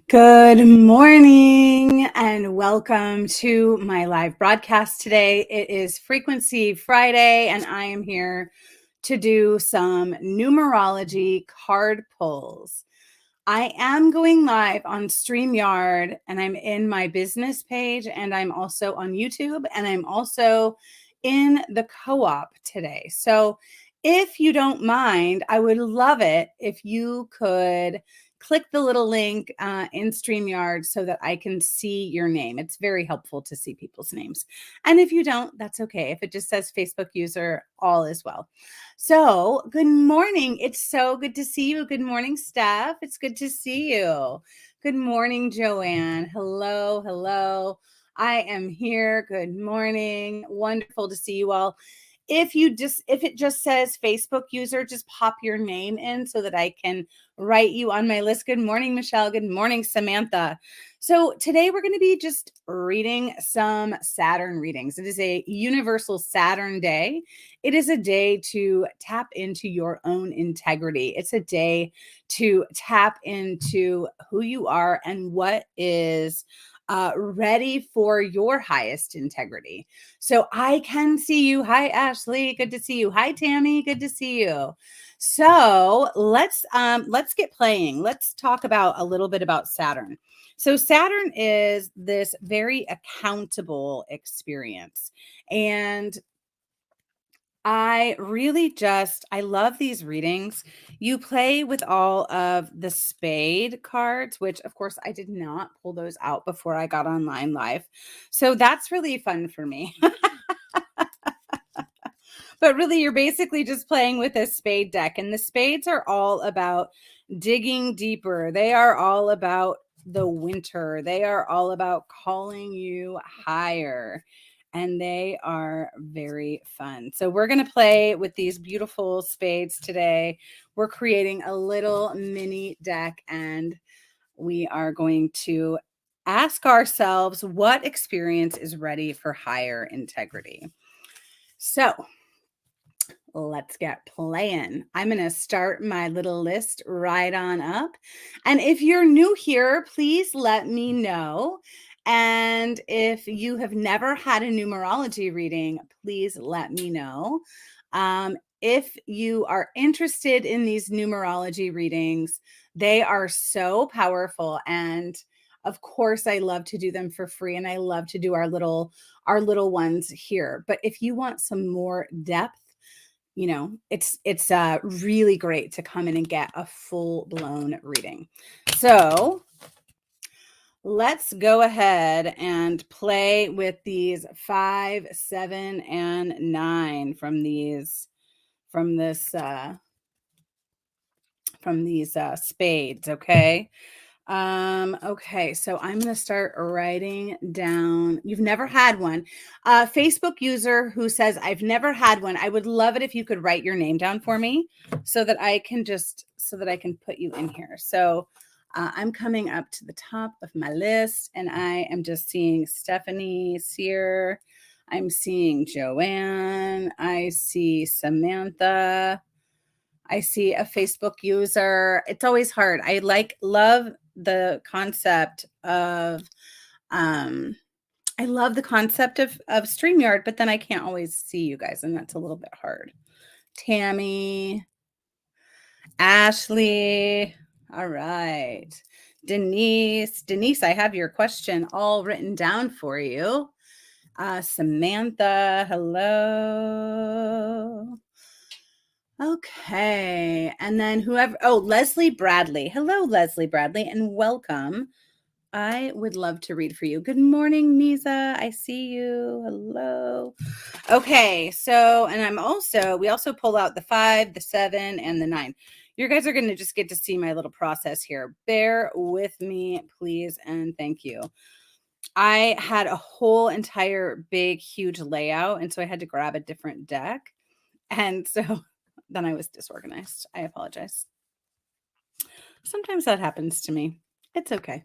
Good morning and welcome to my live broadcast today. It is Frequency Friday and I am here to do some numerology card pulls. I am going live on StreamYard and I'm in my business page and I'm also on YouTube and I'm also in the co-op today. So if you don't mind, I would love it if you could click the little link in StreamYard so that I can see your name. It's very helpful to see people's names. And if you don't, that's okay. If it just says Facebook user, all is well. So, good morning. It's so good to see you. Good morning, Steph. It's good to see you. Good morning, Joanne. Hello, hello. I am here. Good morning. Wonderful to see you all. If it just says Facebook user, just pop your name in so that I can write you on my list. Good morning, Michelle. Good morning, Samantha. So today we're going to be just reading some Saturn readings. It is a universal Saturn day. It is a day to tap into your own integrity. It's a day to tap into who you are and what is ready for your highest integrity. So I can see you. Hi, Ashley. Good to see you. Hi, Tammy. Good to see you. So let's get playing. Let's talk about a little bit about Saturn. So Saturn is this very accountable experience. And I love these readings. You play with all of the spade cards, which of course I did not pull those out before I got online live. So that's really fun for me. But really, you're basically just playing with a spade deck. And the spades are all about digging deeper. They are all about the winter. They are all about calling you higher. And they are very fun. So we're going to play with these beautiful spades today. We're creating a little mini deck and we are going to ask ourselves what experience is ready for higher integrity. So let's get playing. I'm going to start my little list right on up. And if you're new here, please let me know. And if you have never had a numerology reading, please let me know. If you are interested in these numerology readings, they are so powerful. And of course, I love to do them for free. And I love to do our little ones here. But if you want some more depth, it's really great to come in and get a full-blown reading. So let's go ahead and play with these 5, 7, and 9 from these spades. Okay. Okay, so I'm going to start writing down. You've never had one. Facebook user who says, I've never had one. I would love it if you could write your name down for me so that I can put you in here. So I'm coming up to the top of my list and I am just seeing Stephanie Sear. I'm seeing Joanne. I see Samantha. I see a Facebook user. It's always hard. I love the concept of StreamYard, but then I can't always see you guys, and that's a little bit hard. Tammy, Ashley, all right. Denise, I have your question all written down for you. Samantha, hello. Okay. And then Leslie Bradley. Hello, Leslie Bradley, and welcome. I would love to read for you. Good morning, Misa. I see you. Hello. Okay. So, and we also pull out the 5, the 7, and the 9. You guys are going to just get to see my little process here. Bear with me, please, and thank you. I had a whole entire big, huge layout, and so I had to grab a different deck. And so then I was disorganized. I apologize. Sometimes that happens to me. It's okay.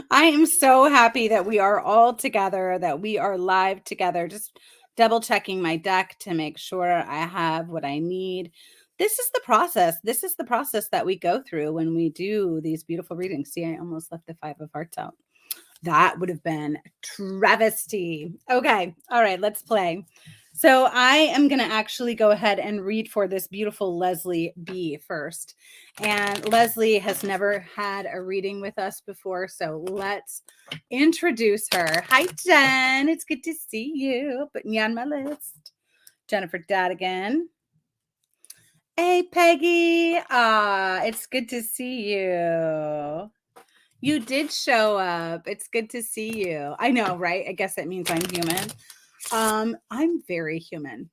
I am so happy that we are all together, that we are live together. Just double checking my deck to make sure I have what I need. this is the process. This is the process that we go through when we do these beautiful readings. See, I almost left the 5 of Hearts out. That would have been travesty. Okay. All right. Let's play. So I am going to actually go ahead and read for this beautiful Leslie B first. And Leslie has never had a reading with us before. So let's introduce her. Hi, Jen. It's good to see you. Putting you on my list. Jennifer Dad again. Hey, Peggy. It's good to see you. You did show up. It's good to see you. I know, right? I guess that means I'm human. I'm very human.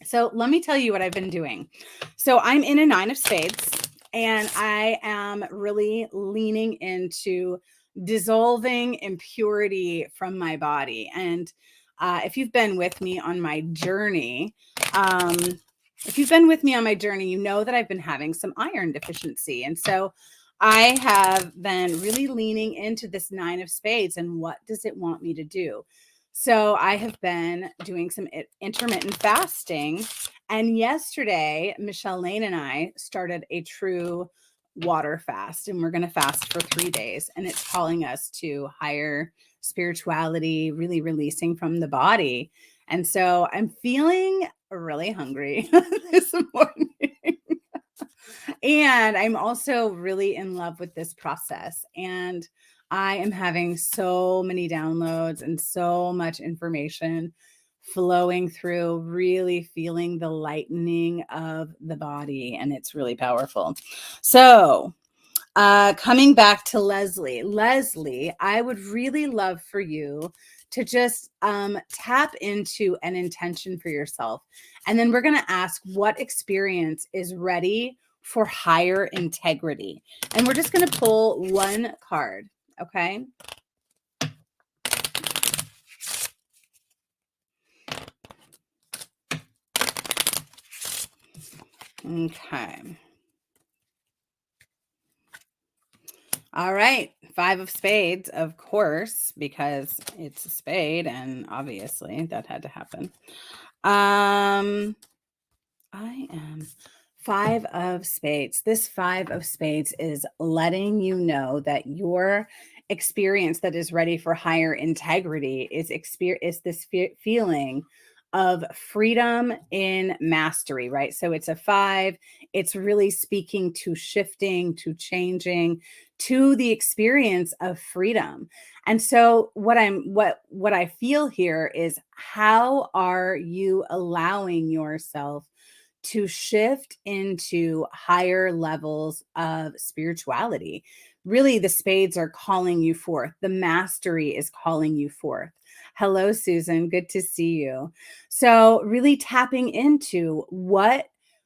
So let me tell you what I've been doing. So I'm in a 9 of Spades, and I am really leaning into dissolving impurity from my body. And if you've been with me on my journey, you know that I've been having some iron deficiency. And so I have been really leaning into this 9 of Spades and what does it want me to do? So I have been doing some intermittent fasting. And yesterday, Michelle Lane and I started a true water fast, and we're going to fast for 3 days. And it's calling us to higher spirituality, really releasing from the body. And so I'm feeling really hungry this morning. And I'm also really in love with this process. And I am having so many downloads and so much information flowing through, really feeling the lightening of the body. And it's really powerful. So, coming back to Leslie, I would really love for you to just tap into an intention for yourself. And then we're going to ask what experience is ready for higher integrity. And we're just going to pull one card. Okay. Okay. All right. 5 of Spades, of course, because it's a spade and obviously that had to happen. I am 5 of Spades. This 5 of Spades is letting you know that your experience that is ready for higher integrity is this feeling of freedom in mastery, right? So it's a 5. It's really speaking to shifting, to changing, to the experience of freedom. And so what I feel here is, how are you allowing yourself to shift into higher levels of spirituality? Really, the spades are calling you forth. The mastery is calling you forth. Hello, Susan. Good to see you. So really tapping into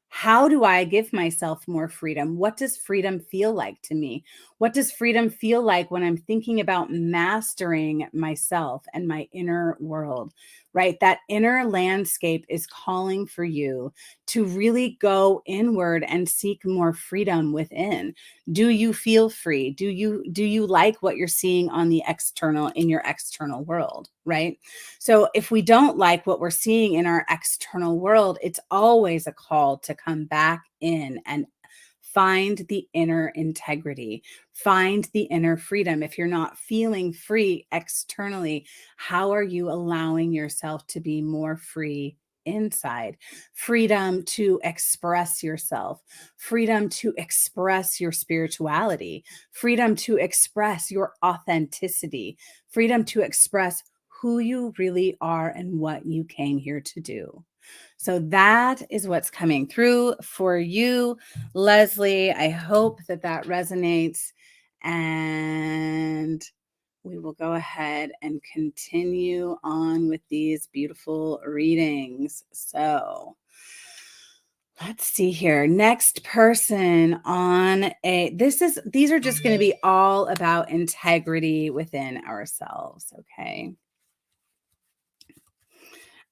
how do I give myself more freedom? What does freedom feel like to me? What does freedom feel like when I'm thinking about mastering myself and my inner world, right? That inner landscape is calling for you to really go inward and seek more freedom within. Do you feel free? Do you like what you're seeing on the external, in your external world, right? So if we don't like what we're seeing in our external world, it's always a call to come back in and find the inner integrity, find the inner freedom. If you're not feeling free externally, how are you allowing yourself to be more free inside? Freedom to express yourself, freedom to express your spirituality, freedom to express your authenticity, freedom to express who you really are and what you came here to do. So that is what's coming through for you, Leslie. I hope that resonates, and we will go ahead and continue on with these beautiful readings. So let's see here. Next person on these are just going to be all about integrity within ourselves. Okay.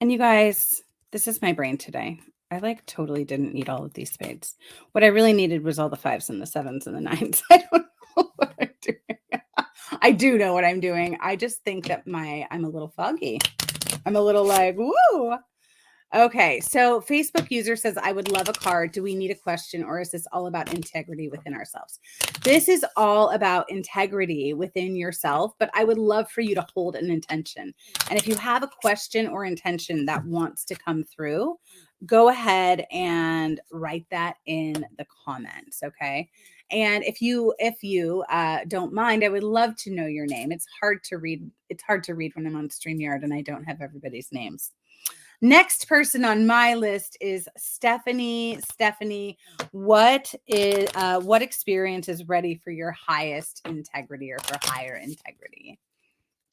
And you guys, this is my brain today. I totally didn't need all of these spades. What I really needed was all the 5s and the 7s and the 9s. I don't know what I'm doing. I do know what I'm doing. I just think that I'm a little foggy. I'm a little like, woo. Okay, so Facebook user says, I would love a card. Do we need a question, or is this all about integrity within ourselves? This is all about integrity within yourself, but I would love for you to hold an intention. And if you have a question or intention that wants to come through, go ahead and write that in the comments, okay? And if you don't mind, I would love to know your name. It's hard to read. It's hard to read when I'm on StreamYard and I don't have everybody's names. Next person on my list is Stephanie. Stephanie, what experience is ready for your highest integrity or for higher integrity?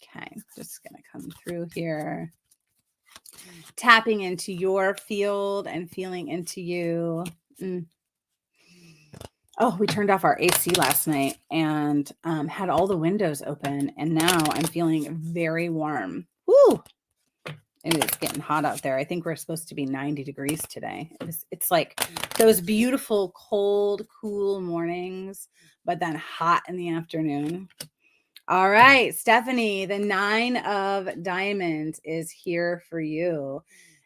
Okay, just gonna come through here. Tapping into your field and feeling into you. Oh, we turned off our AC last night and had all the windows open, and now I'm feeling very warm. Woo! It is getting hot out there. I think we're supposed to be 90 degrees today. It's like those beautiful, cold, cool mornings, but then hot in the afternoon. All right, Stephanie, the 9 of diamonds is here for you.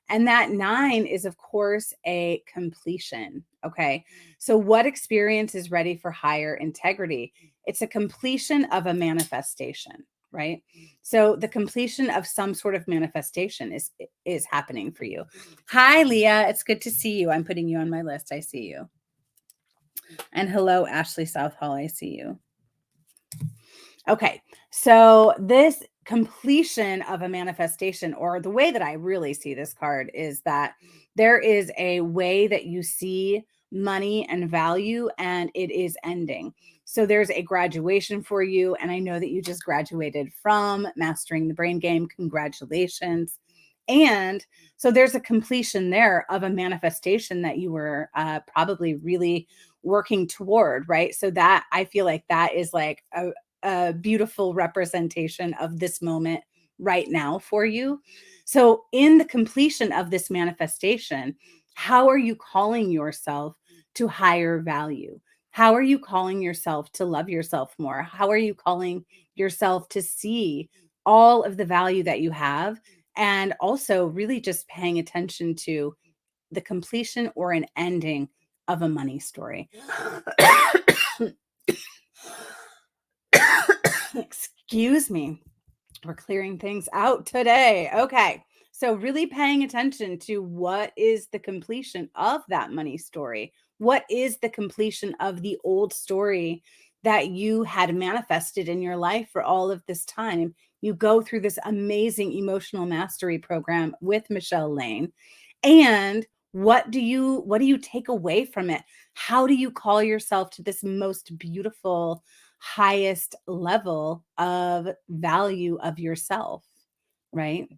And that 9 is, of course, a completion. Okay. So, what experience is ready for higher integrity? It's a completion of a manifestation, right? So, the completion of some sort of manifestation is happening for you. Hi, Leah. It's good to see you. I'm putting you on my list. I see you. And hello, Ashley Southall. I see you. Okay, so this completion of a manifestation, or the way that I really see this card, is that there is a way that you see money and value, and it is ending. So there's a graduation for you, and I know that you just graduated from Mastering the Brain Game. Congratulations. And so there's a completion there of a manifestation that you were probably really working toward, right? So that, I feel like that is like a beautiful representation of this moment right now for you. So, in the completion of this manifestation, how are you calling yourself to higher value? How are you calling yourself to love yourself more? How are you calling yourself to see all of the value that you have? And also, really just paying attention to the completion or an ending of a money story. Excuse me. We're clearing things out today. Okay. So, really paying attention to what is the completion of that money story? What is the completion of the old story that you had manifested in your life for all of this time? You go through this amazing emotional mastery program with Michelle Lane. And what do you take away from it? How do you call yourself to this most beautiful, highest level of value of yourself, right?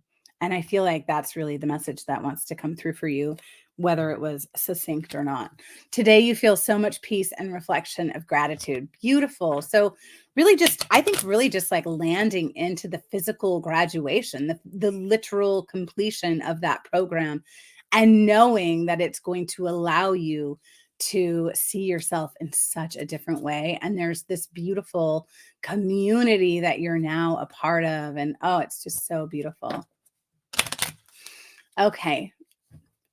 And I feel like that's really the message that wants to come through for you, whether it was succinct or not. Today, you feel so much peace and reflection of gratitude. Beautiful. So, really, I think, really just like landing into the physical graduation, the literal completion of that program, and knowing that it's going to allow you to see yourself in such a different way. And there's this beautiful community that you're now a part of. And oh, it's just so beautiful. Okay.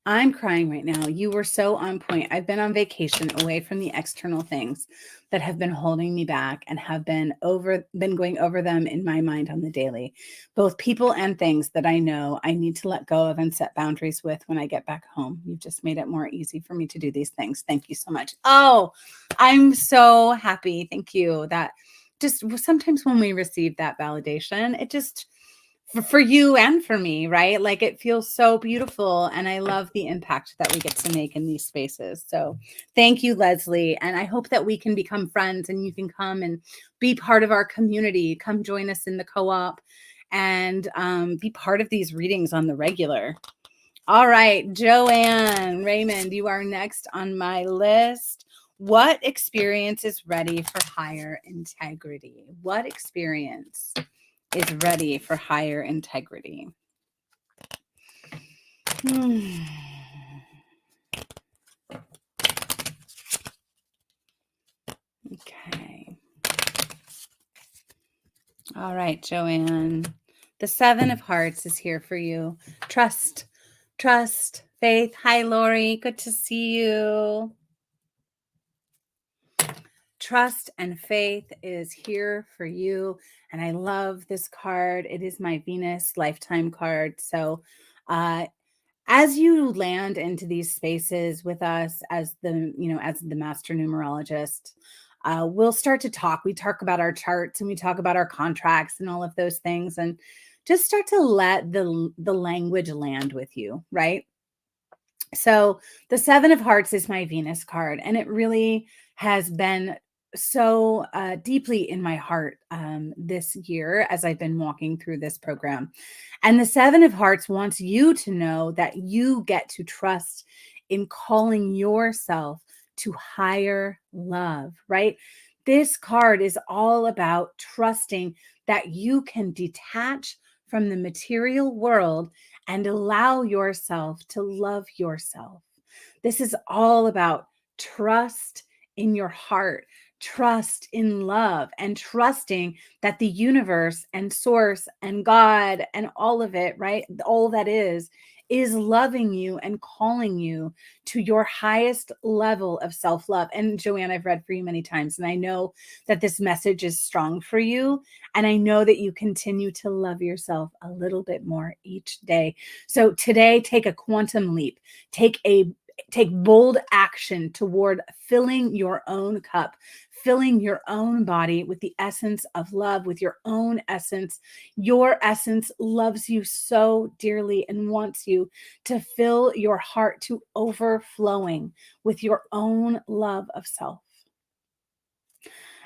I'm crying right now. You were so on point. I've been on vacation away from the external things that have been holding me back and have been going over them in my mind on the daily, both people and things that I know I need to let go of and set boundaries with when I get back home. You've just made it more easy for me to do these things. Thank you so much. Oh, I'm so happy. Thank you. That just sometimes when we receive that validation, it just for you and for me, right? Like it feels so beautiful. And I love the impact that we get to make in these spaces. So thank you, Leslie. And I hope that we can become friends and you can come and be part of our community. Come join us in the co-op and be part of these readings on the regular. All right, Joanne Raymond, you are next on my list. What experience is ready for higher integrity? What experience is ready for higher integrity? Okay. All right, Joanne. The 7 of Hearts is here for you. Trust Trust, faith. Hi, Lori. Good to see you. Trust and faith is here for you. And I love this card. It is my Venus lifetime card. So, as you land into these spaces with us as the master numerologist, we'll start to talk. We talk about our charts and we talk about our contracts and all of those things, and just start to let the language land with you, right? So the Seven of Hearts is my Venus card, and it really has been so deeply in my heart this year as I've been walking through this program. And the Seven of Hearts wants you to know that you get to trust in calling yourself to higher love, right? This card is all about trusting that you can detach from the material world and allow yourself to love yourself. This is all about trust in your heart, trust in love, and trusting that the universe and source and God and all of it, right? All that is loving you and calling you to your highest level of self-love. And Joanne, I've read for you many times, and I know that this message is strong for you. And I know that you continue to love yourself a little bit more each day. So today, take a quantum leap. Take bold action toward filling your own cup, filling your own body with the essence of love, with your own essence. Your essence loves you so dearly and wants you to fill your heart to overflowing with your own love of self.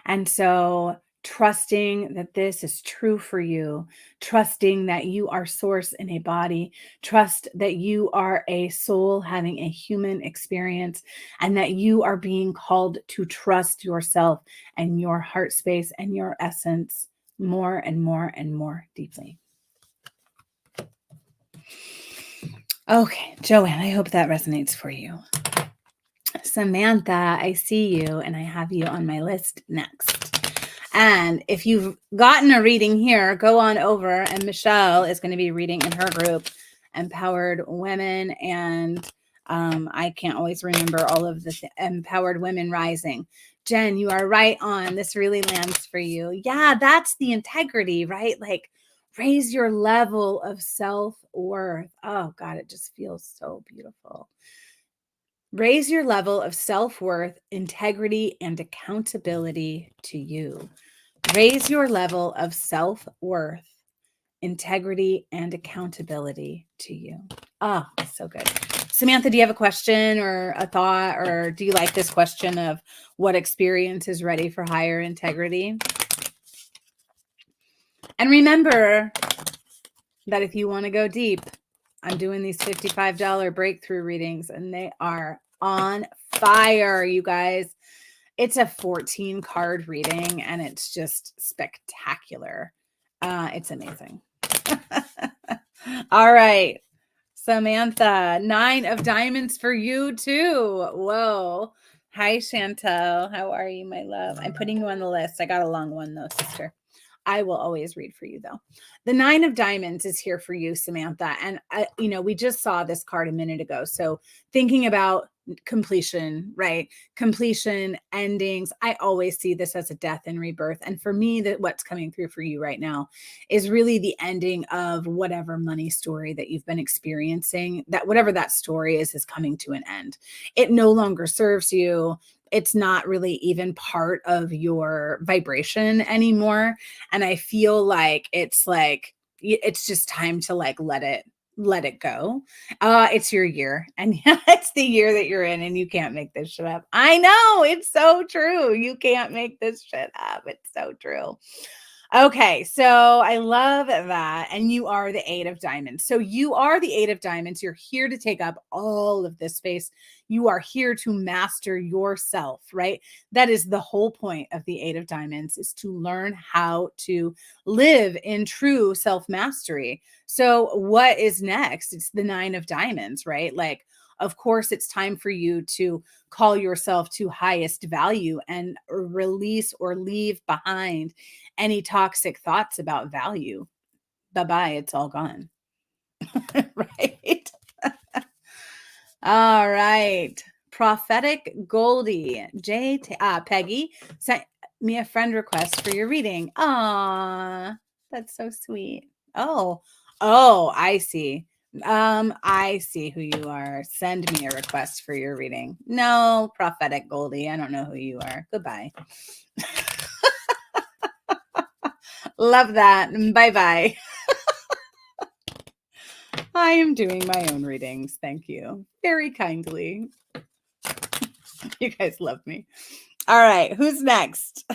And so, trusting that this is true for you, trusting that you are source in a body, trust that you are a soul having a human experience, and that you are being called to trust yourself and your heart space and your essence more and more and more deeply. Okay, Joanne, I hope that resonates for you. Samantha, I see you, and I have you on my list next. And if you've gotten a reading here, go on over, and Michelle is going to be reading in her group, Empowered Women, and I can't always remember all of the Empowered Women Rising. Jen, you are right on. This really lands for you. Yeah, that's the integrity, right? Like, raise your level of self-worth. Oh, God, it just feels so beautiful. Raise your level of self-worth, integrity, and accountability to you. Raise your level of self-worth, integrity, and accountability to you. Oh, so good. Samantha, do you have a question or a thought, or do you like this question of what experience is ready for higher integrity? And remember that if you want to go deep, I'm doing these $55 breakthrough readings, and they are on fire, you guys. It's a 14 card reading, and it's just spectacular. It's amazing. All right, Samantha, 9 of diamonds for you too. Whoa. Hi, Chantel. How are you, my love? I'm putting you on the list. I got a long one though, sister. I will always read for you though. The 9 of diamonds is here for you, Samantha. And we just saw this card a minute ago. So thinking about completion, right? Completion, endings. I always see this as a death and rebirth. And for me, that what's coming through for you right now is really the ending of whatever money story that you've been experiencing, that whatever that story is coming to an end. It no longer serves you. It's not really even part of your vibration anymore. And I feel like it's just time to like let it go. It's your year, and it's the year that you're in, and you can't make this shit up. I know, it's so true. You can't make this shit up. It's so true. Okay, so I love that. And you are the 8 of diamonds. So you are the 8 of diamonds. You're here to take up all of this space. You are here to master yourself, right? That is the whole point of the 8 of diamonds, is to learn how to live in true self-mastery. So what is next? It's the 9 of diamonds, right? Like, of course, it's time for you to call yourself to highest value and release or leave behind any toxic thoughts about value. Bye-bye, it's all gone. Right? All right. Prophetic Goldie. Peggy sent me a friend request for your reading. Aw, that's so sweet. Oh, I see. I see who you are. Send me a request for your reading. No, Prophetic Goldie. I don't know who you are. Goodbye. Love that. Bye-bye. I am doing my own readings. Thank you. Very kindly. You guys love me. All right. Who's next?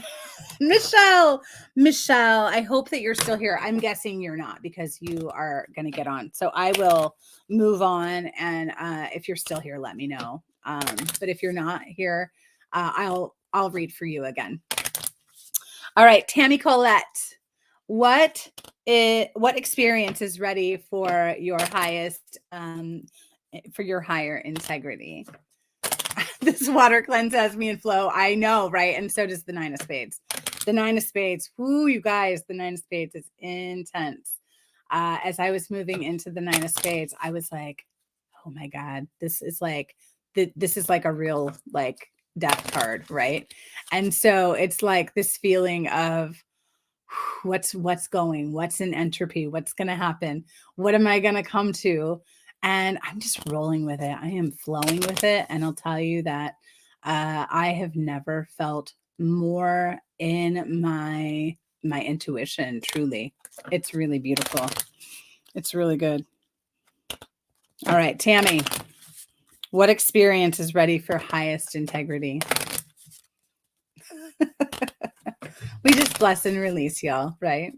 Michelle. Michelle, I hope that you're still here. I'm guessing you're not because you are going to get on. So I will move on. And if you're still here, let me know. But if you're not here, I'll read for you again. All right. Tammy Colette. What experience is ready for your highest for your higher integrity? This water cleanse has me in flow. I know, right? And so does the Nine of Spades. The Nine of Spades. Whoo, you guys, the Nine of Spades is intense. As I was moving into the Nine of Spades, I was like, oh my God, this is like a real like death card, right? And so it's like this feeling of what's in entropy, what's going to happen, what am I going to come to, and I'm just rolling with it. I am flowing with it, and I'll tell you that I have never felt more in my intuition. Truly, it's really beautiful. It's really good. All right, Tammy, what experience is ready for highest integrity? We just bless and release, y'all, right?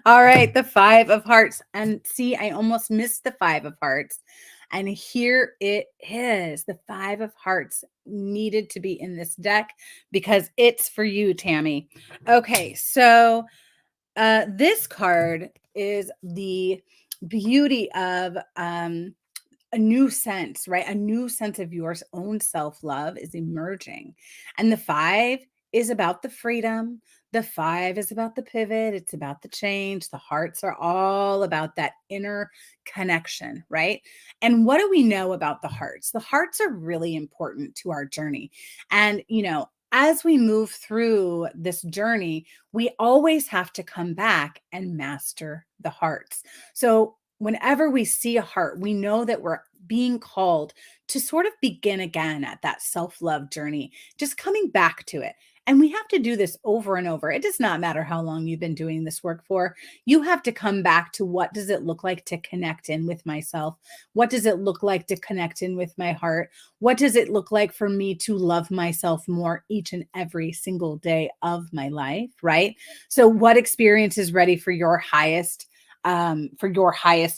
All right, the Five of Hearts. And see, I almost missed the Five of Hearts. And here it is. The Five of Hearts needed to be in this deck because it's for you, Tammy. Okay, so this card is the beauty of a new sense, right? A new sense of your own self-love is emerging. And the five is about the freedom. The five is about the pivot. It's about the change. The hearts are all about that inner connection, right? And what do we know about the hearts? The hearts are really important to our journey. And, as we move through this journey, we always have to come back and master the hearts. So whenever we see a heart, we know that we're being called to sort of begin again at that self-love journey, just coming back to it. And we have to do this over and over. It does not matter how long you've been doing this work for. You have to come back to what does it look like to connect in with myself? What does it look like to connect in with my heart? What does it look like for me to love myself more each and every single day of my life, right? So what experience is ready for your highest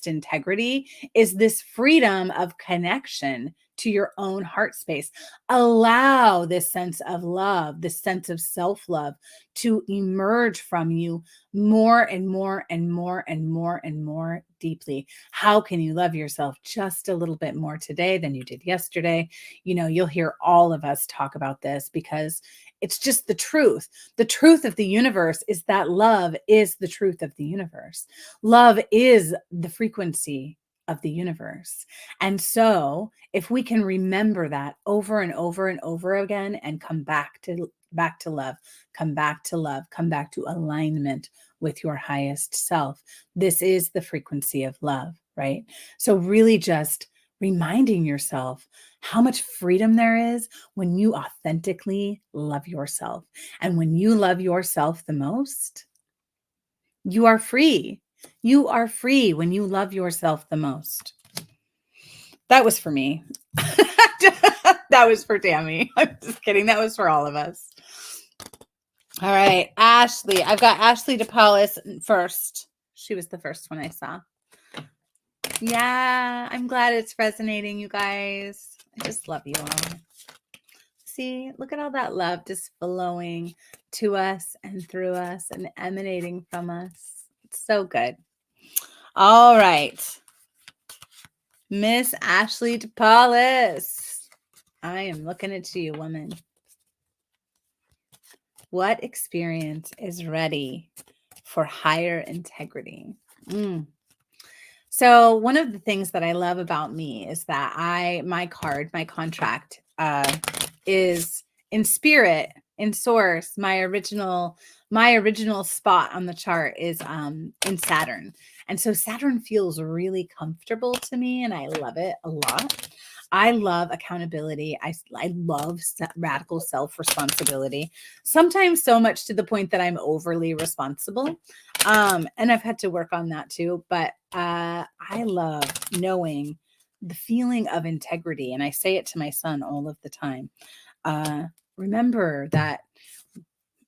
integrity is this freedom of connection to your own heart space. Allow this sense of love, this sense of self-love to emerge from you more and more and more and more and more deeply. How can you love yourself just a little bit more today than you did yesterday? You'll hear all of us talk about this because it's just the truth. The truth of the universe is that love is the truth of the universe. Love is the frequency of the universe. And so if we can remember that over and over and over again and come back to love, come back to love, come back to alignment with your highest self, this is the frequency of love, right? So really just reminding yourself how much freedom there is when you authentically love yourself. And when you love yourself the most, you are free. You are free when you love yourself the most. That was for me. That was for Tammy. I'm just kidding. That was for all of us. All right, Ashley. I've got Ashley DePaulis first. She was the first one I saw. Yeah, I'm glad it's resonating, you guys. I just love you all. See, look at all that love just flowing to us and through us and emanating from us. It's so good. All right. Miss Ashley DePaulis. I am looking at you, woman. What experience is ready for higher integrity? So one of the things that I love about me is that my contract is in spirit, in source. My original spot on the chart is in Saturn. And so Saturn feels really comfortable to me and I love it a lot. I love accountability. I love radical self responsibility, sometimes so much to the point that I'm overly responsible. And I've had to work on that too. But I love knowing the feeling of integrity. And I say it to my son all of the time. Uh, Remember that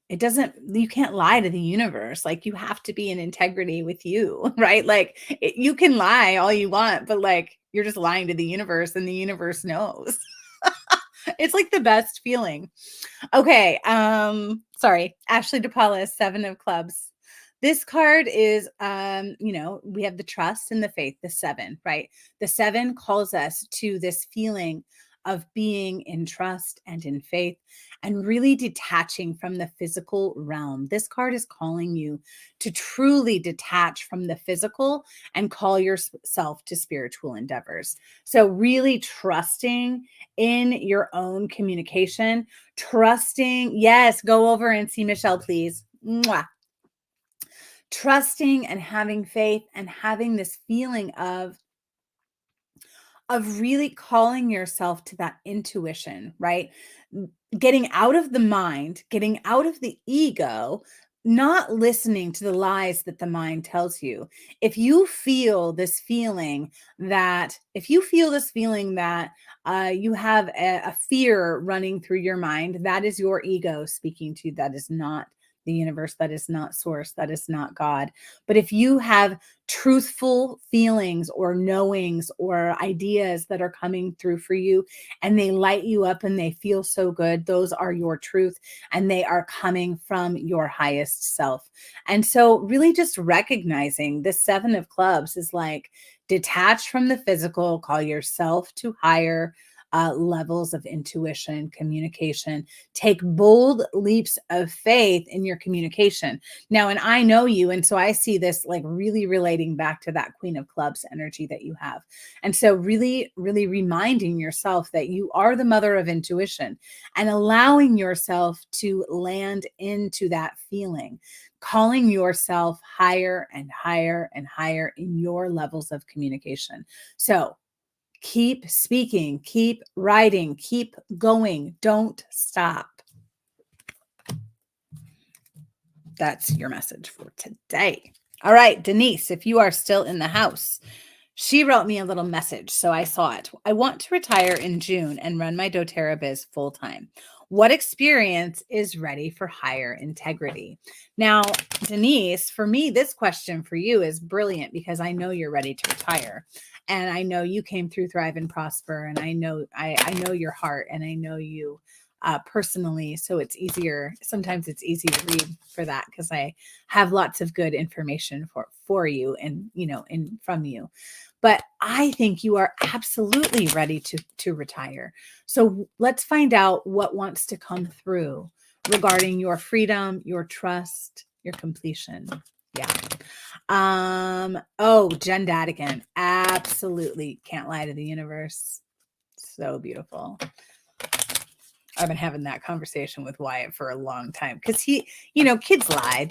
you can't lie to the universe. Like you have to be in integrity with you, right? Like you can lie all you want, but like you're just lying to the universe and the universe knows. It's like the best feeling. Okay. Sorry. Ashley DePaula, 7 of Clubs. This card is, we have the trust and the faith, the 7, right? The 7 calls us to this feeling of being in trust and in faith and really detaching from the physical realm. This card is calling you to truly detach from the physical and call yourself to spiritual endeavors. So really trusting in your own communication, trusting. Yes, go over and see Michelle, please. Mwah. Trusting and having faith and having this feeling of really calling yourself to that intuition, right? Getting out of the mind, getting out of the ego, not listening to the lies that the mind tells you. If you feel this feeling that you have a fear running through your mind, that is your ego speaking to you. That is not the universe. That is not source. That is not God. But if you have truthful feelings or knowings or ideas that are coming through for you and they light you up and they feel so good, those are your truth and they are coming from your highest self. And so really just recognizing the 7 of Clubs is like detach from the physical, call yourself to higher levels of intuition, communication, take bold leaps of faith in your communication. Now, and I know you, and so I see this like really relating back to that Queen of Clubs energy that you have. And so really, really reminding yourself that you are the mother of intuition and allowing yourself to land into that feeling, calling yourself higher and higher and higher in your levels of communication. So keep speaking, keep writing, keep going. Don't stop. That's your message for today. All right, Denise, if you are still in the house, she wrote me a little message, so I saw it. I want to retire in June and run my doTERRA biz full time. What experience is ready for higher integrity? Now, Denise, for me, this question for you is brilliant because I know you're ready to retire. And I know you came through Thrive and Prosper, and I know your heart, and I know you personally. So it's easier. Sometimes it's easy to read for that because I have lots of good information for you and from you. But I think you are absolutely ready to retire. So let's find out what wants to come through regarding your freedom, your trust, your completion. Yeah. Jen Dadigan. Absolutely can't lie to the universe. So beautiful. I've been having that conversation with Wyatt for a long time because kids lie.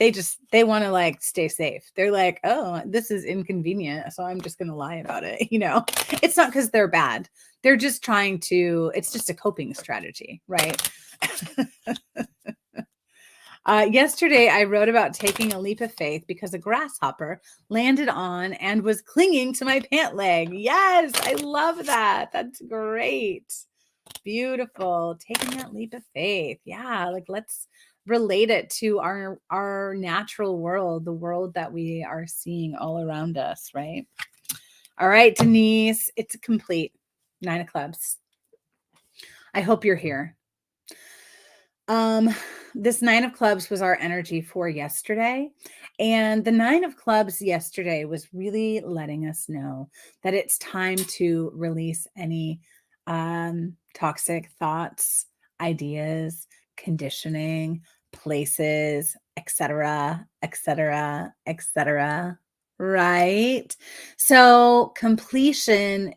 They want to like stay safe. They're like, oh, this is inconvenient, so I'm just going to lie about it. It's not because they're bad. They're just it's just a coping strategy, right? Yesterday, I wrote about taking a leap of faith because a grasshopper landed on and was clinging to my pant leg. Yes, I love that. That's great. Beautiful. Taking that leap of faith. Yeah, like let's relate it to our natural world, the world that we are seeing all around us, right? All right, Denise, it's complete. 9 of Clubs. I hope you're here. This 9 of Clubs was our energy for yesterday. And the 9 of Clubs yesterday was really letting us know that it's time to release any toxic thoughts, ideas, conditioning, places, etc., etc., etc. right? So completion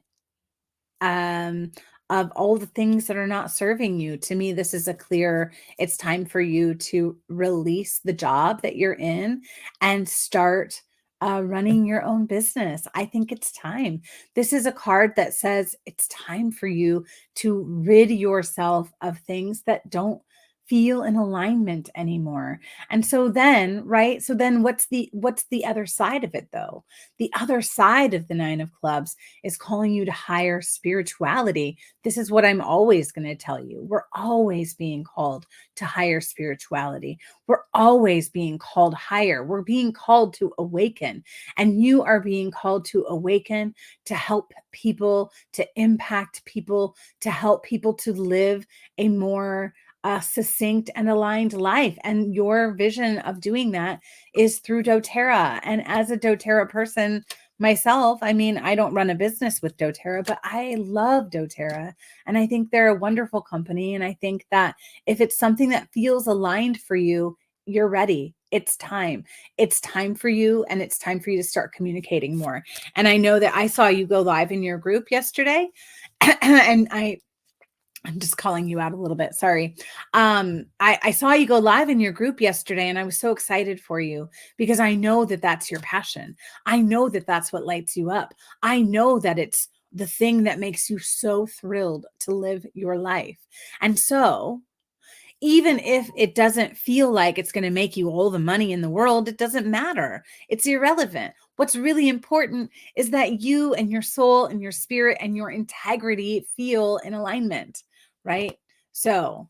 um, of all the things that are not serving you. To me, this is a clear, it's time for you to release the job that you're in and start running your own business. I think it's time. This is a card that says it's time for you to rid yourself of things that don't feel in alignment anymore. And so then, right? So then what's the other side of it though? The other side of the 9 of clubs is calling you to higher spirituality. This is what I'm always going to tell you. We're always being called to higher spirituality. We're always being called higher. We're being called to awaken. And you are being called to awaken, to help people, to impact people, to help people to live a more succinct and aligned life. And your vision of doing that is through doTERRA. And as a doTERRA person, myself, I mean, I don't run a business with doTERRA, but I love doTERRA. And I think they're a wonderful company. And I think that if it's something that feels aligned for you, you're ready. It's time. It's time for you. And it's time for you to start communicating more. And I know that I saw you go live in your group yesterday. And I'm just calling you out a little bit. Sorry. I saw you go live in your group yesterday, and I was so excited for you because I know that that's your passion. I know that that's what lights you up. I know that it's the thing that makes you so thrilled to live your life. And so, even if it doesn't feel like it's going to make you all the money in the world, it doesn't matter. It's irrelevant. What's really important is that you and your soul and your spirit and your integrity feel in alignment, right? So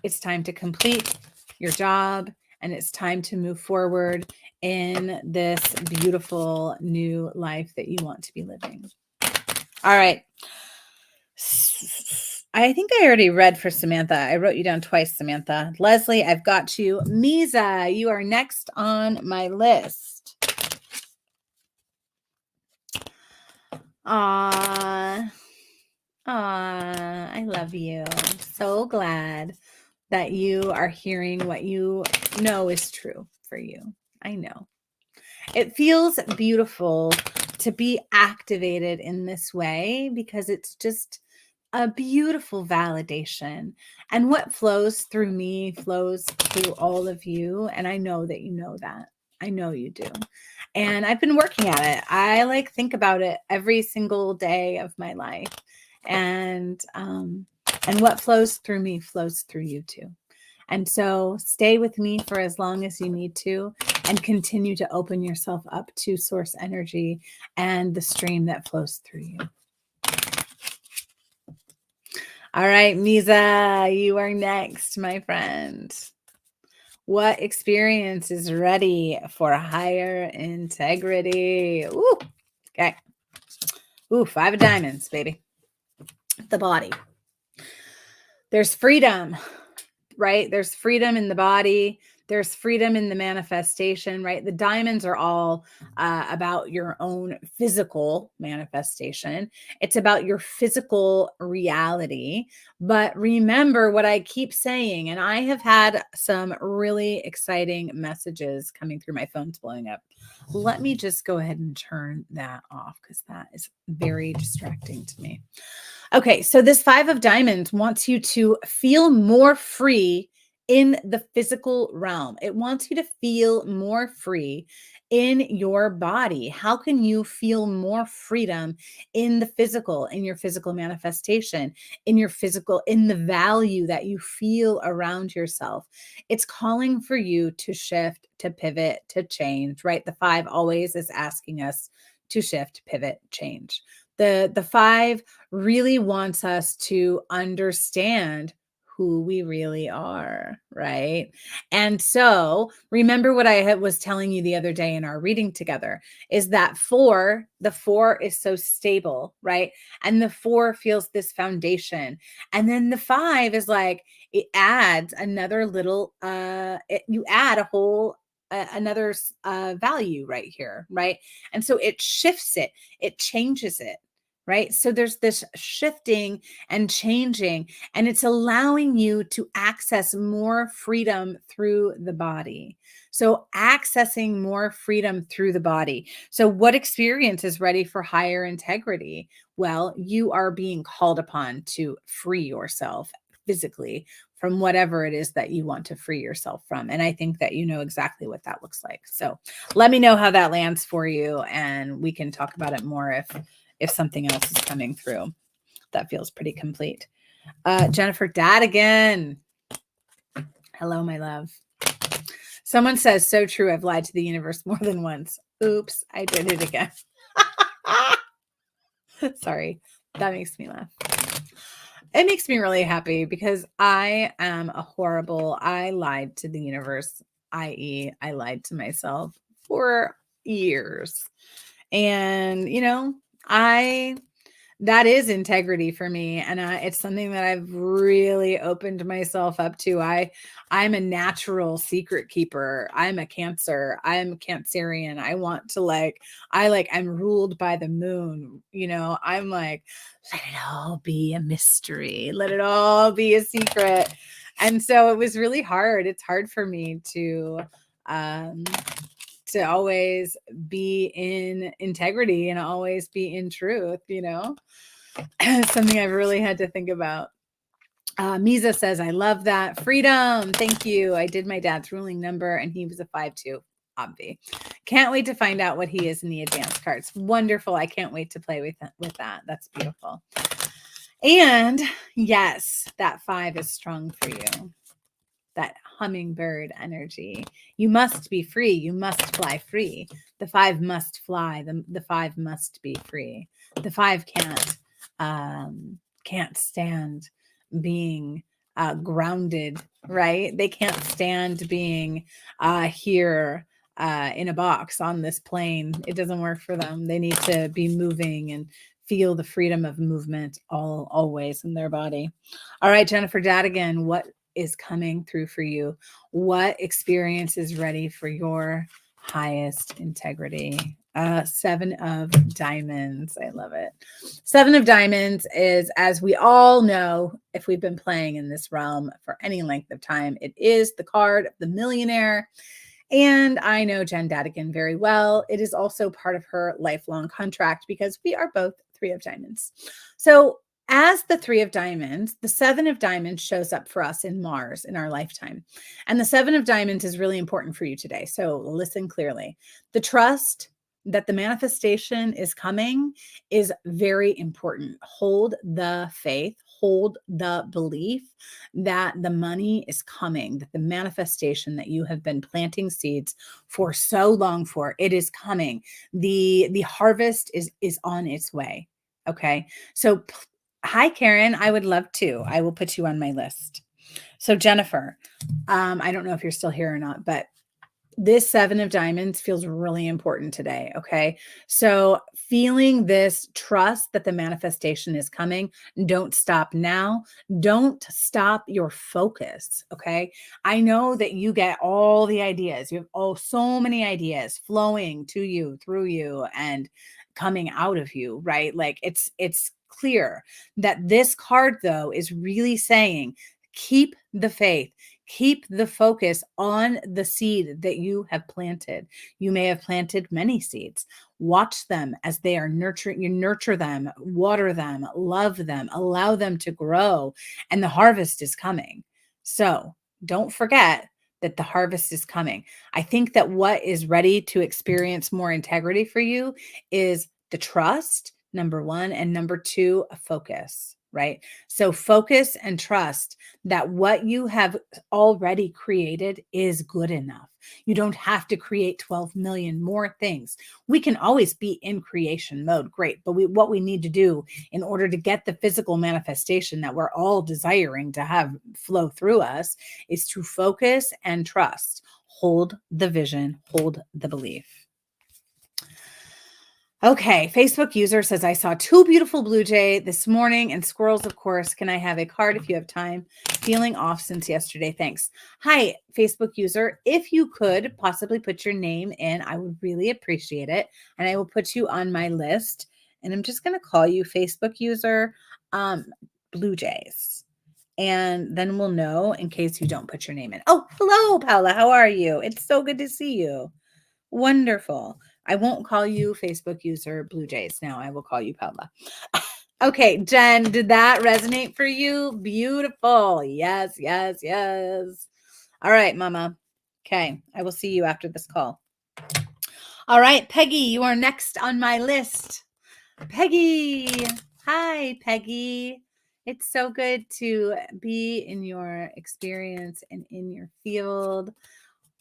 it's time to complete your job and it's time to move forward in this beautiful new life that you want to be living. All right. I think I already read for Samantha. I wrote you down twice, Samantha. Leslie, I've got you. Misa, you are next on my list. Aww. I love you. I'm so glad that you are hearing what you know is true for you. I know. It feels beautiful to be activated in this way because it's just a beautiful validation. And what flows through me flows through all of you. And I know that you know that. I know you do. And I've been working at it. I think about it every single day of my life. And what flows through me flows through you too. And so stay with me for as long as you need to and continue to open yourself up to source energy and the stream that flows through you. All right, Misa, you are next, my friend. What experience is ready for higher integrity? Ooh, okay. Ooh, 5 of diamonds, baby. The body. There's freedom, right? There's freedom in the body. There's freedom in the manifestation, right? The diamonds are all about your own physical manifestation. It's about your physical reality. But remember what I keep saying, and I have had some really exciting messages coming through. My phone's blowing up. Let me just go ahead and turn that off because that is very distracting to me. Okay, so this 5 of diamonds wants you to feel more free in the physical realm. It wants you to feel more free in your body. How can you feel more freedom in the physical, in your physical manifestation, in the value that you feel around yourself? It's calling for you to shift, to pivot, to change, right? The 5 always is asking us to shift, pivot, change. The 5 really wants us to understand who we really are, right? And so remember what I was telling you the other day in our reading together is that the 4 is so stable, right? And the 4 feels this foundation. And then the 5 is like, it adds another little, you add a whole, another value right here, right? And so it shifts it, it changes it, right? So there's this shifting and changing, and it's allowing you to access more freedom through the body. So accessing more freedom through the body. So what experience is ready for higher integrity? Well, you are being called upon to free yourself physically from whatever it is that you want to free yourself from. And I think that you know exactly what that looks like. So let me know how that lands for you, and we can talk about it more if something else is coming through. That feels pretty complete. Jennifer Dad again. Hello, my love. Someone says, so true. I've lied to the universe more than once. Oops, I did it again. Sorry. That makes me laugh. It makes me really happy because I am I lied to the universe, i.e., I lied to myself for years. And, that is integrity for me. And it's something that I've really opened myself up to. I'm a natural secret keeper. I'm a Cancer. I'm Cancerian. I'm ruled by the moon. I'm like, let it all be a mystery. Let it all be a secret. And so it was really hard. It's hard for me to always be in integrity and always be in truth, something I've really had to think about. Misa says, I love that. Freedom. Thank you. I did my dad's ruling number and he was a 5-2. Obvi. Can't wait to find out what he is in the advanced cards. Wonderful. I can't wait to play with that. That's beautiful. And yes, that 5 is strong for you. That hummingbird energy. You must be free. You must fly free. The 5 must fly. The 5 must be free. The 5 can't stand being grounded, right? They can't stand being here in a box on this plane. It doesn't work for them. They need to be moving and feel the freedom of movement always in their body. All right, Jennifer Dadigan, what is coming through for you? What experience is ready for your highest integrity? 7 of Diamonds. I love it. 7 of Diamonds is, as we all know, if we've been playing in this realm for any length of time, it is the card of the millionaire. And I know Jen Dadigan very well. It is also part of her lifelong contract because we are both 3 of Diamonds. So as the 3 of Diamonds, the 7 of Diamonds shows up for us in Mars in our lifetime. And the 7 of Diamonds is really important for you today. So listen clearly. The trust that the manifestation is coming is very important. Hold the faith, hold the belief that the money is coming, that the manifestation that you have been planting seeds for so long for, it is coming. The harvest is on its way. Okay. So hi, Karen. I would love to. I will put you on my list. So Jennifer, I don't know if you're still here or not, but this 7 of Diamonds feels really important today. Okay. So feeling this trust that the manifestation is coming. Don't stop now. Don't stop your focus. Okay. I know that you get all the ideas. You have so many ideas flowing to you, through you, and coming out of you, right? Like it's clear that this card though is really saying, keep the faith. Keep the focus on the seed that you have planted. You may have planted many seeds. Watch them as they are nurturing. You nurture them, water them, love them, allow them to grow, and the harvest is coming. So don't forget that the harvest is coming. I think that what is ready to experience more integrity for you is the trust, number 1, and number 2, a focus. Right? So focus and trust that what you have already created is good enough. You don't have to create 12 million more things. We can always be in creation mode. Great. But what we need to do in order to get the physical manifestation that we're all desiring to have flow through us is to focus and trust. Hold the vision, hold the belief. Okay, Facebook user says, I saw 2 beautiful blue jay this morning and squirrels, of course. Can I have a card if you have time? Feeling off since yesterday. Thanks. Hi, Facebook user. If you could possibly put your name in, I would really appreciate it. And I will put you on my list And I'm just going to call you Facebook user Blue Jays. And then we'll know in case you don't put your name in. Oh, hello, Paula. How are you? It's so good to see you. Wonderful. I won't call you Facebook user Blue Jays now. I will call you Paula. Okay, Jen, did that resonate for you? Beautiful. Yes, yes, yes. All right, Mama. Okay, I will see you after this call. All right, Peggy, you are next on my list. Peggy. Hi, Peggy. It's so good to be in your experience and in your field.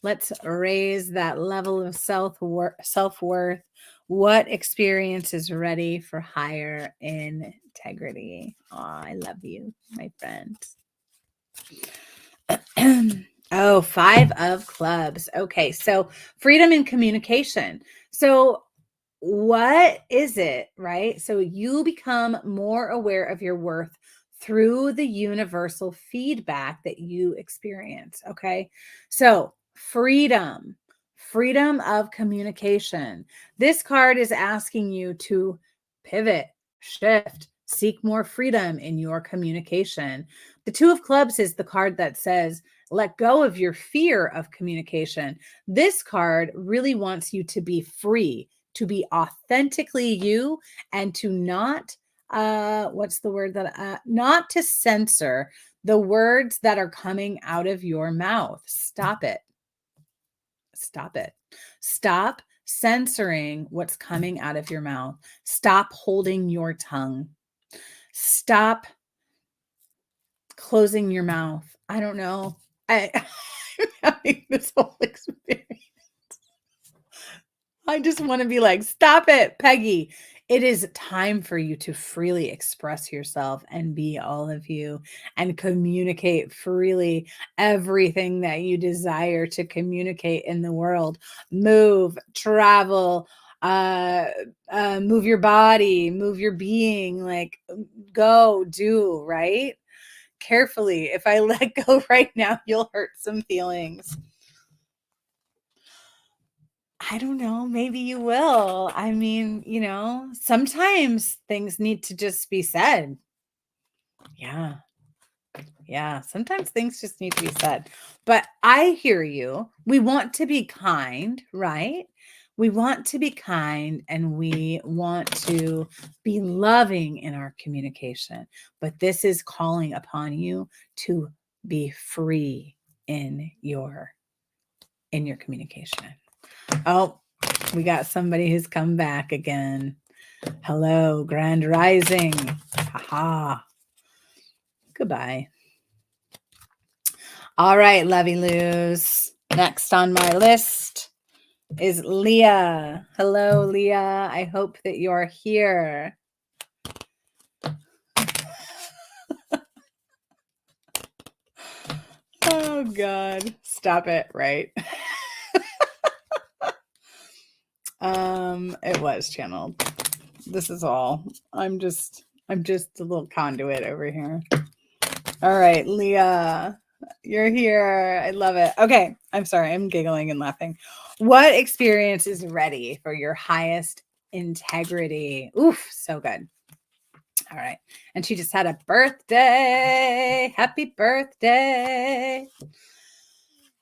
Let's raise that level of self-worth. What experience is ready for higher integrity? Oh, I love you, my friend. Oh, 5 of clubs. Okay, so freedom in communication. So what is it, right? So you become more aware of your worth through the universal feedback that you experience. Okay. So freedom of communication. This card is asking you to pivot, shift, seek more freedom in your communication. The 2 of clubs is the card that says, let go of your fear of communication. This card really wants you to be free, to be authentically you, and to not not to censor the words that are coming out of your mouth. Stop it. Stop censoring what's coming out of your mouth. Stop holding your tongue. Stop closing your mouth. I don't know. I'm having this whole experience. I just want to be like, stop it, Peggy. It is time for you to freely express yourself and be all of you and communicate freely everything that you desire to communicate in the world. Move, travel, move your body, move your being, like go, do, right? Carefully. If I let go right now, you'll hurt some feelings. I don't know. Maybe you will. I mean, sometimes things need to just be said. Yeah. Yeah. Sometimes things just need to be said. But I hear you. We want to be kind, right? We want to be kind and we want to be loving in our communication. But this is calling upon you to be free in your communication. Oh, we got somebody who's come back again. Hello, Grand Rising. Haha. Goodbye. All right, Lovey Loos. Next on my list is Leah. Hello, Leah. I hope that you're here. Oh, God. Stop it, right? It was channeled. This is all. I'm just a little conduit over here. All right, Leah, you're here. I love it. Okay, I'm sorry. I'm giggling and laughing. What experience is ready for your highest integrity? Oof, so good. All right. And she just had a birthday. Happy birthday.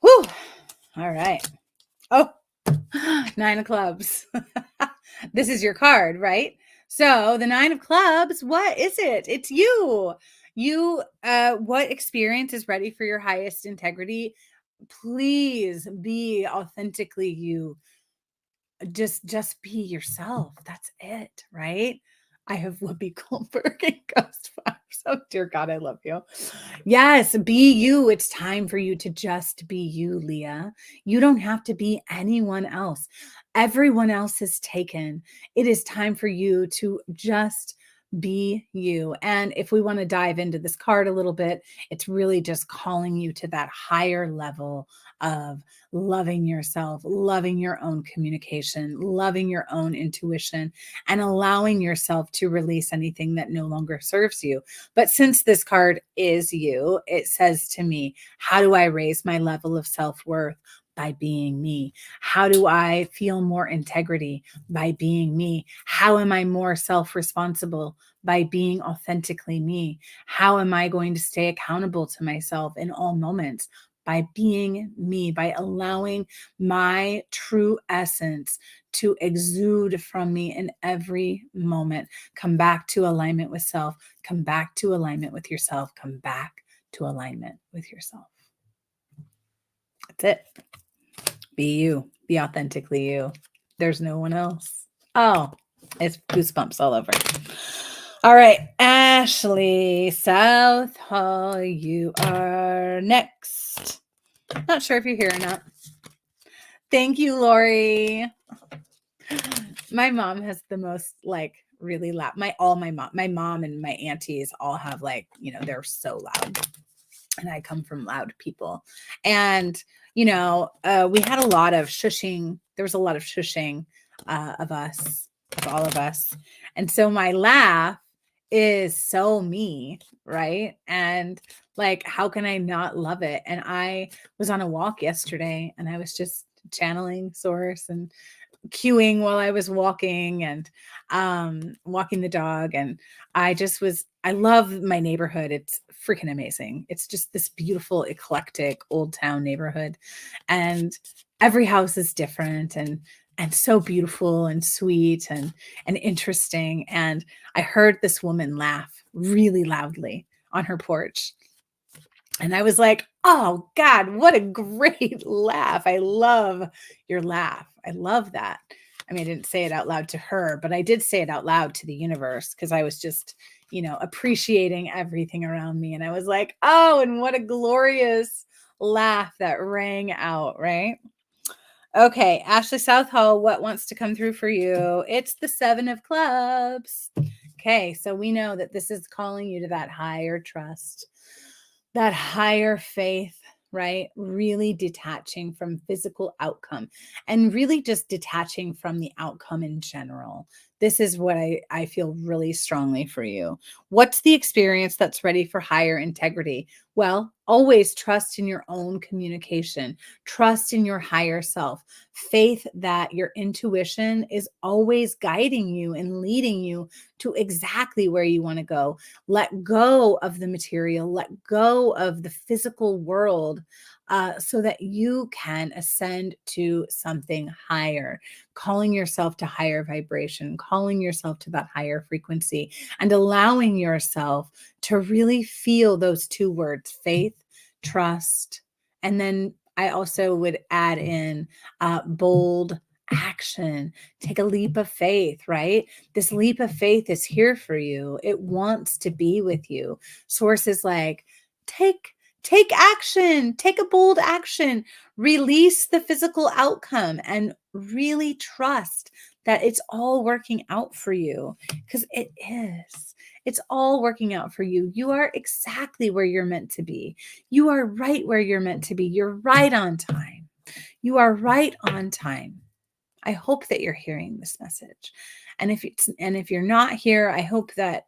Whew. All right. Oh, 9 of clubs. This is your card, right? So the 9 of clubs, what is it? It's you. What experience is ready for your highest integrity? Please be authentically you. Just be yourself. That's it, right? I have Whoopi Goldberg and Ghost Vibes. Oh, dear God, I love you. Yes, be you. It's time for you to just be you, Leah. You don't have to be anyone else. Everyone else is taken. It is time for you to just be you. And if we want to dive into this card a little bit, it's really just calling you to that higher level of loving yourself, loving your own communication, loving your own intuition, and allowing yourself to release anything that no longer serves you. But since this card is you, it says to me, how do I raise my level of self-worth? By being me. How do I feel more integrity? By being me. How am I more self-responsible? By being authentically me. How am I going to stay accountable to myself in all moments? By being me, by allowing my true essence to exude from me in every moment. Come back to alignment with self. Come back to alignment with yourself. Come back to alignment with yourself. That's it. Be you. Be authentically you. There's no one else. Oh, it's goosebumps all over. All right, Ashley Southall, you are next. Not sure if you're here or not. Thank you, Lori. My mom has the most really loud. My mom and my aunties all have they're so loud. And I come from loud people. And, we had a lot of shushing. There was a lot of shushing of all of us. And so my laugh is so me, right? And how can I not love it? And I was on a walk yesterday and I was just channeling source and cueing while I was walking and walking the dog. And I love my neighborhood. It's freaking amazing. It's just this beautiful, eclectic old town neighborhood. And every house is different and so beautiful and sweet and interesting. And I heard this woman laugh really loudly on her porch. And I was like, oh God, what a great laugh. I love your laugh. I love that. I mean, I didn't say it out loud to her, but I did say it out loud to the universe because I was just, appreciating everything around me. And I was like, oh, and what a glorious laugh that rang out, right? Okay, Ashley Southall, what wants to come through for you? It's the 7 of clubs. Okay, so we know that this is calling you to that higher trust, that higher faith, right? Really detaching from physical outcome and really just detaching from the outcome in general. This is what I feel really strongly for you. What's the experience that's ready for higher integrity? Well, always trust in your own communication, trust in your higher self, faith that your intuition is always guiding you and leading you to exactly where you want to go. Let go of the material, let go of the physical world so that you can ascend to something higher, calling yourself to higher vibration, calling yourself to that higher frequency, and allowing yourself to really feel those 2 words, faith, trust. And then I also would add in bold action. Take a leap of faith, right? This leap of faith is here for you. It wants to be with you. Source is like, take action, take a bold action, release the physical outcome and really trust that it's all working out for you because it is. It's all working out for you. You are exactly where you're meant to be. You are right where you're meant to be. You're right on time. You are right on time. I hope that you're hearing this message. And if you're not here, I hope that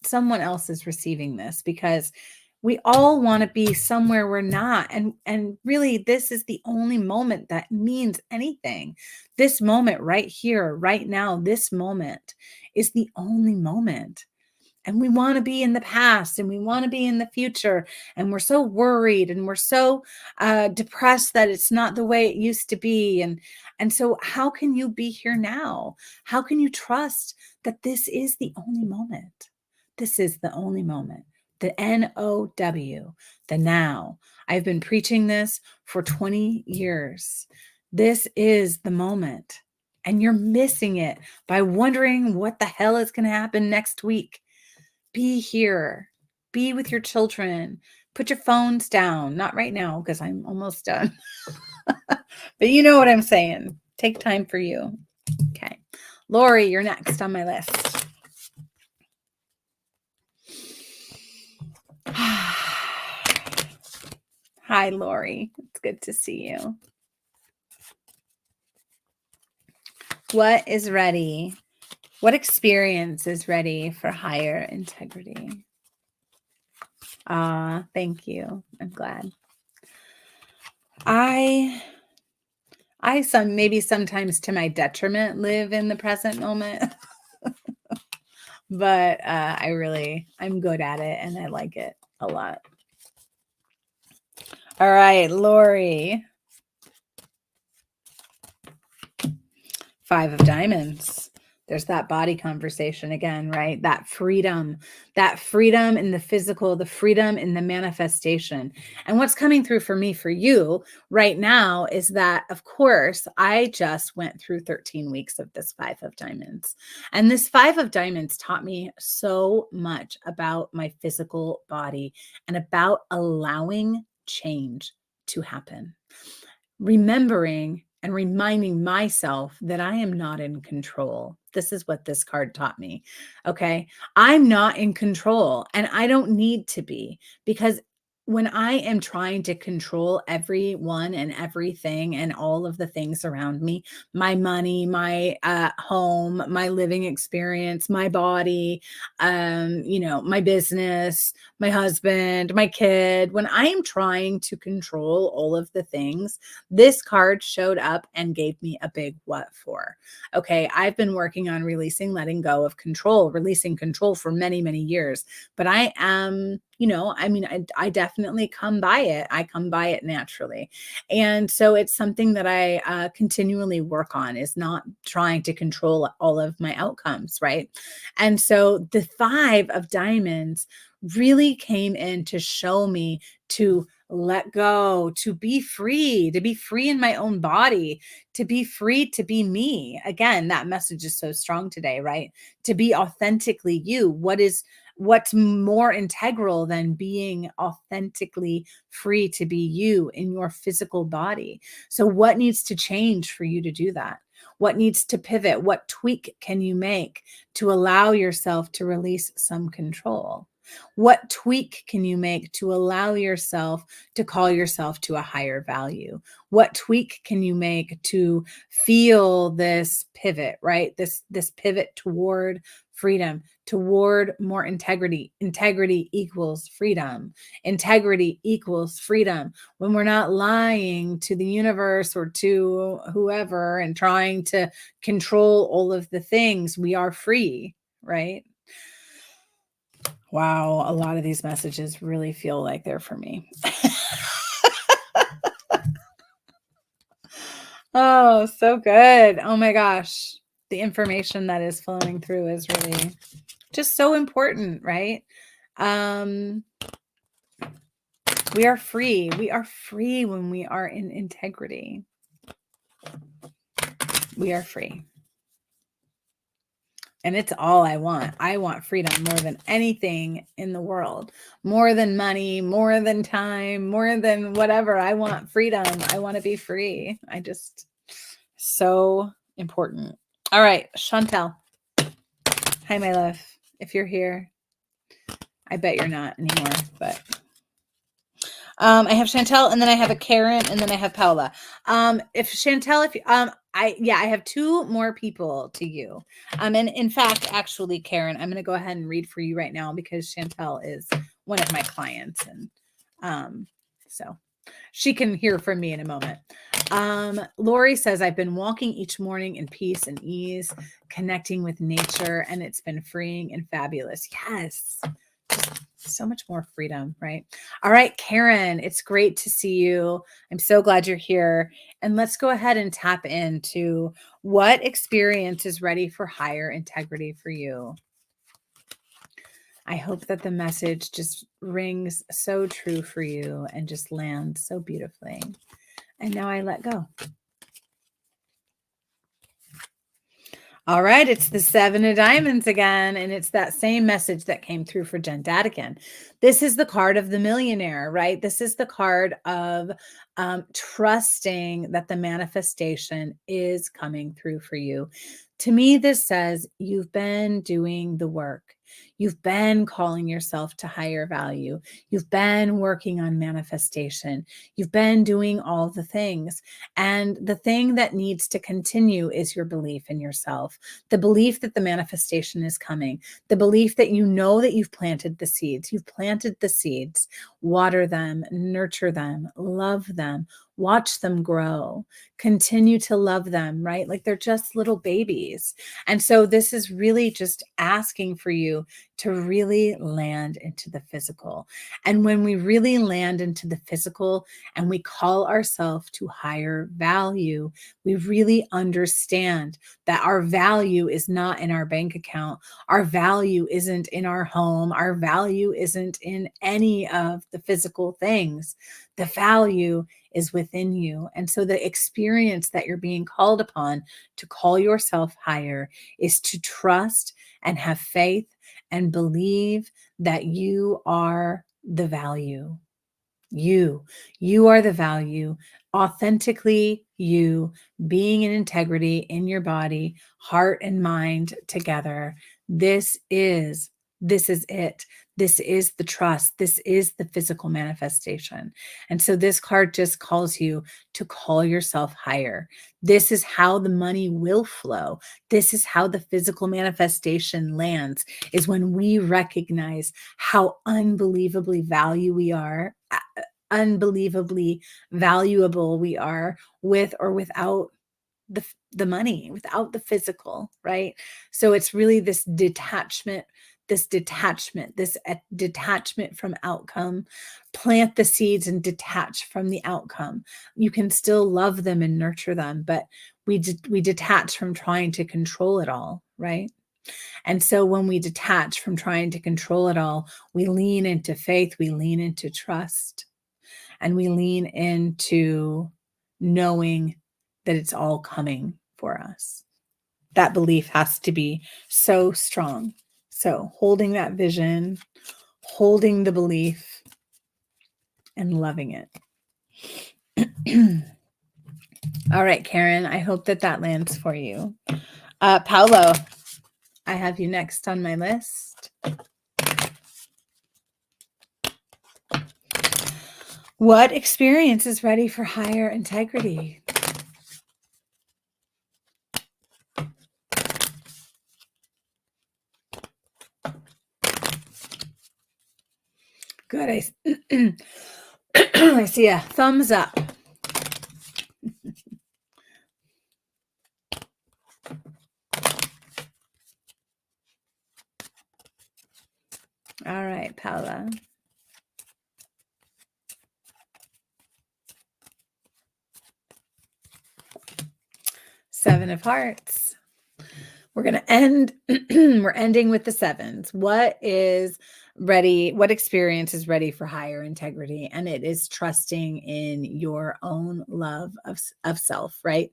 someone else is receiving this because we all want to be somewhere we're not. And really, this is the only moment that means anything. This moment right here, right now, this moment is the only moment. And we want to be in the past and we want to be in the future. And we're so worried and we're so depressed that it's not the way it used to be. And so how can you be here now? How can you trust that this is the only moment? This is the only moment. The NOW, the now. I've been preaching this for 20 years. This is the moment. And you're missing it by wondering what the hell is going to happen next week. Be here. Be with your children. Put your phones down. Not right now because I'm almost done. But you know what I'm saying. Take time for you. Okay. Lori, you're next on my list. Hi, Lori. It's good to see you. What is ready? What experience is ready for higher integrity? Thank you. I'm glad. I Maybe sometimes to my detriment live in the present moment, but I'm good at it and I like it a lot. All right, Lori. 5 of Diamonds. There's that body conversation again, right? That freedom in the physical, the freedom in the manifestation. And what's coming through for me, for you right now is that, of course, I just went through 13 weeks of this 5 of Diamonds. And this 5 of Diamonds taught me so much about my physical body and about allowing change to happen. Remembering and reminding myself that I am not in control. This is what this card taught me. Okay. I'm not in control and I don't need to be, because when I am trying to control everyone and everything and all of the things around me, my money, my home, my living experience, my body, my business, my husband, my kid, when I am trying to control all of the things, this card showed up and gave me a big what for. Okay, I've been working on letting go of control, releasing control for many, many years, but I am, I definitely come by it. I come by it naturally. And so it's something that I continually work on, is not trying to control all of my outcomes, right? And so the 5 of Diamonds really came in to show me to let go, to be free in my own body, to be free to be me. Again, that message is so strong today, right? To be authentically you. What's more integral than being authentically free to be you in your physical body? So what needs to change for you to do that? What needs to pivot? What tweak can you make to allow yourself to release some control? What tweak can you make to allow yourself to call yourself to a higher value? What tweak can you make to feel this pivot, right? This pivot toward freedom, toward more integrity. Integrity equals freedom. Integrity equals freedom. When we're not lying to the universe or to whoever and trying to control all of the things, we are free, right? Wow, a lot of these messages really feel like they're for me. Oh, so good. Oh my gosh. The information that is flowing through is really just so important, right? We are free. We are free when we are in integrity. We are free. And it's all I want. I want freedom more than anything in the world, more than money, more than time, more than whatever. I want freedom. I want to be free. So important. All right, Chantel. Hi, my love. If you're here, I bet you're not anymore, but I have Chantel, and then I have a Karen, and then I have Paula. If Chantel, I have 2 more people to you. And in fact, actually, Karen, I'm going to go ahead and read for you right now because Chantel is one of my clients, and so she can hear from me in a moment. Lori says, I've been walking each morning in peace and ease, connecting with nature, and it's been freeing and fabulous. Yes. So much more freedom, right? All right, Karen, it's great to see you. I'm so glad you're here. And let's go ahead and tap into what experience is ready for higher integrity for you. I hope that the message just rings so true for you and just lands so beautifully. And now I let go. All right, it's the 7 of Diamonds again, and it's that same message that came through for Jen Dadigan. This is the card of the millionaire, right? This is the card of trusting that the manifestation is coming through for you. To me, this says you've been doing the work. You've been calling yourself to higher value. You've been working on manifestation. You've been doing all the things. And the thing that needs to continue is your belief in yourself, the belief that the manifestation is coming, the belief that you know that you've planted the seeds. You've planted the seeds. Water them, nurture them, love them, watch them grow, continue to love them, right? Like they're just little babies. And so this is really just asking for you to really land into the physical. And when we really land into the physical and we call ourselves to higher value, we really understand that our value is not in our bank account. Our value isn't in our home. Our value isn't in any of the physical things. The value is within you. And so the experience that you're being called upon to call yourself higher is to trust and have faith and believe that you are the value. You are the value, authentically you, being in integrity in your body, heart and mind together. This is it. This is the trust. This is the physical manifestation. And so this card just calls you to call yourself higher. This is how the money will flow. This is how the physical manifestation lands, is when we recognize how unbelievably unbelievably valuable we are with or without the money, without the physical, right? So it's really this detachment from outcome. Plant the seeds and detach from the outcome. You can still love them and nurture them, but we detach from trying to control it all, right? And so when we detach from trying to control it all, we lean into faith, we lean into trust, and we lean into knowing that it's all coming for us. That belief has to be so strong. So holding that vision, holding the belief, and loving it. All right, Karen, I hope that lands for you. Paolo, I have you next on my list. What experience is ready for higher integrity? Good. I see a thumbs up. All right, Paula. Seven of Hearts. We're going to end. We're ending with the sevens. What is ready? What experience is ready for higher integrity? And it is trusting in your own love of self, right?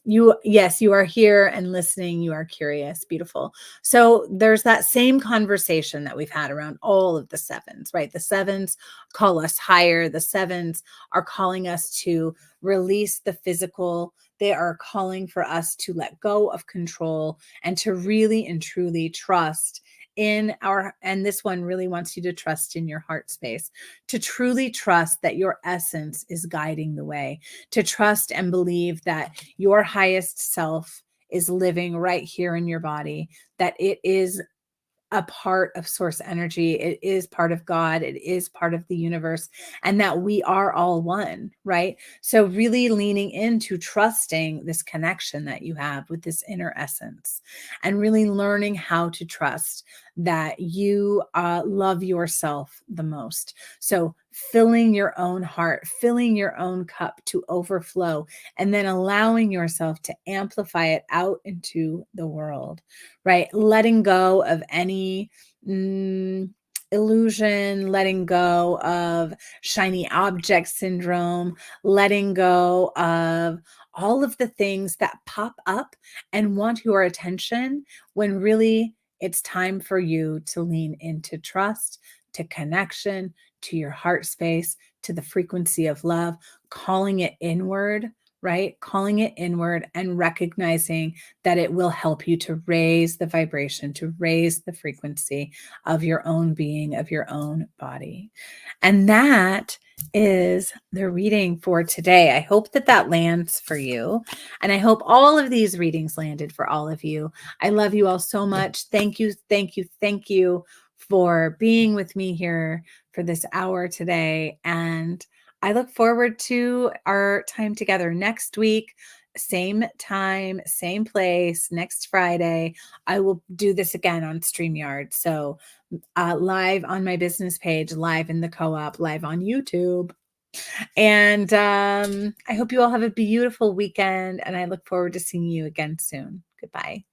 Yes, you are here and listening. You are curious. Beautiful. So there's that same conversation that we've had around all of the sevens, right? The sevens call us higher. The sevens are calling us to release the physical. They are calling for us to let go of control and to really and truly trust in and this one really wants you to trust in your heart space, to truly trust that your essence is guiding the way, to trust and believe that your highest self is living right here in your body, that it is a part of source energy. It is part of God. It is part of the universe, and that we are all one, right? So really leaning into trusting this connection that you have with this inner essence, and really learning how to trust that you love yourself the most. So filling your own heart, filling your own cup to overflow, and then allowing yourself to amplify it out into the world, right? Letting go of any illusion, letting go of shiny object syndrome, letting go of all of the things that pop up and want your attention when really it's time for you to lean into trust, to connection, to your heart space, to the frequency of love, calling it inward, right? Calling it inward and recognizing that it will help you to raise the vibration, to raise the frequency of your own being, of your own body. And that is the reading for today. I hope that that lands for you. And I hope all of these readings landed for all of you. I love you all so much. Thank you, thank you, thank you for being with me here for this hour today. And I look forward to our time together next week. Same time, same place, next Friday. I will do this again on StreamYard. So live on my business page, live in the co-op, live on YouTube. And I hope you all have a beautiful weekend, and I look forward to seeing you again soon. Goodbye.